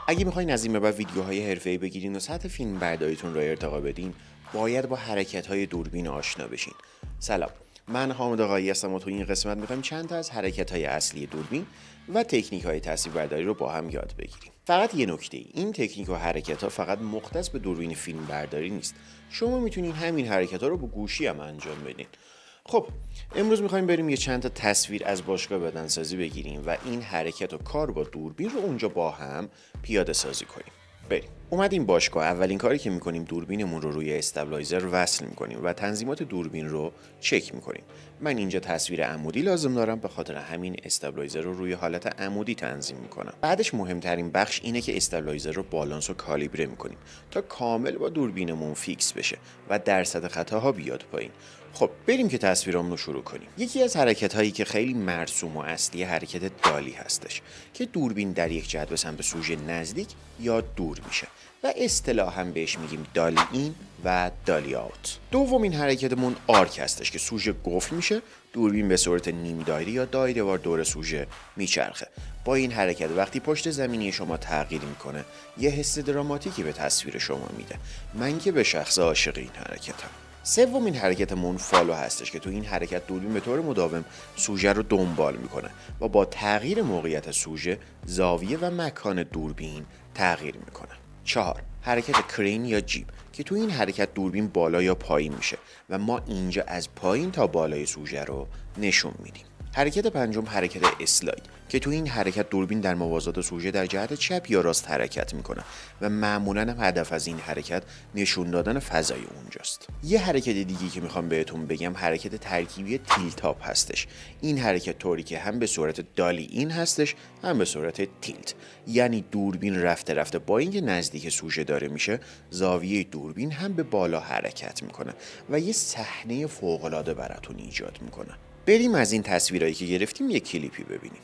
اگه میخواین از این به بعد ویدیوهای حرفه‌ای بگیرین و سطح فیلم برداریتون رو ارتقا بدین، باید با حرکت‌های دوربین آشنا بشین. سلام، من حامد آقایی هستم و تو این قسمت میخوایم چند تا از حرکت‌های اصلی دوربین و تکنیک‌های تصویربرداری رو با هم یاد بگیریم. فقط یه نکته، این تکنیک و حرکت‌ها فقط مختص به دوربین فیلم برداری نیست. شما میتونین همین حرکت‌ها رو با گوشی هم انجام بدین. خب امروز میخوایم بریم یه چند تا تصویر از باشگاه بدنسازی بگیریم و این حرکت و کار با دوربین رو اونجا با هم پیاده سازی کنیم. بریم. اومدیم باشگاه، اولین کاری که میکنیم دوربینمون رو روی استابلایزر وصل میکنیم و تنظیمات دوربین رو چک میکنیم. من اینجا تصویر عمودی لازم دارم، به خاطر همین استابلایزر رو روی حالت عمودی تنظیم میکنم. بعدش مهمترین بخش اینه که استابلایزر رو بالانس و کالیبره میکنیم تا کامل با دوربینمون فیکس بشه و درصد خطاها بیاد پایین. خب بریم که تصویرامون رو شروع کنیم. یکی از حرکت هایی که خیلی مرسوم و اصلی حرکت دالی هستش که دوربین در یک جهت به سمت سوژه نزدیک یا دور میشه و اصطلاحاً بهش میگیم دالی این و دالی آوت. دومین حرکتمون آرک هستش که سوژه قفل میشه، دوربین به صورت نیم دایره یا دایره‌وار دور سوژه میچرخه. با این حرکت وقتی پشت زمینی شما تغییر میکنه، یه حس دراماتیکی به تصویر شما میده. من که به شخص عاشق این حرکتم. سومین حرکتمون فالو هستش که تو این حرکت دوربین به طور مداوم سوژه رو دنبال میکنه و با تغییر موقعیت سوژه زاویه و مکان دوربین تغییر میکنه. 4. حرکت کرین یا جیب که تو این حرکت دوربین بالا یا پایین میشه و ما اینجا از پایین تا بالای سوژه رو نشون میدیم. حرکت پنجم حرکت اسلاید که تو این حرکت دوربین در موازات سوژه در جهت چپ یا راست حرکت میکنه و معمولاً هم هدف از این حرکت نشون دادن فضای اونجاست. یه حرکت دیگه که میخوام بهتون بگم حرکت ترکیبی تیلتاپ هستش. این حرکت طوری که هم به صورت دالی این هستش هم به صورت تیلت، یعنی دوربین رفته رفته با اینکه نزدیک سوژه داره میشه، زاویه دوربین هم به بالا حرکت میکنه و یه صحنه فوق‌العاده براتون ایجاد میکنه. بریم از این تصویرایی که گرفتیم یک کلیپی ببینیم.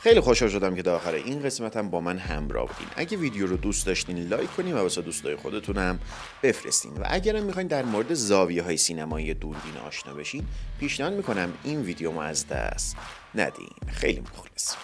خیلی خوشحال شدم که تا آخر این قسمت هم با من همراه بودین. اگه ویدیو رو دوست داشتین لایک کنین و واسه دوستای خودتون هم بفرستین و اگرم میخواین در مورد زاویه‌های سینمایی دوربین آشنا بشین، پیشنهاد میکنم این ویدیو رو از دست ندین. خیلی مخلصم.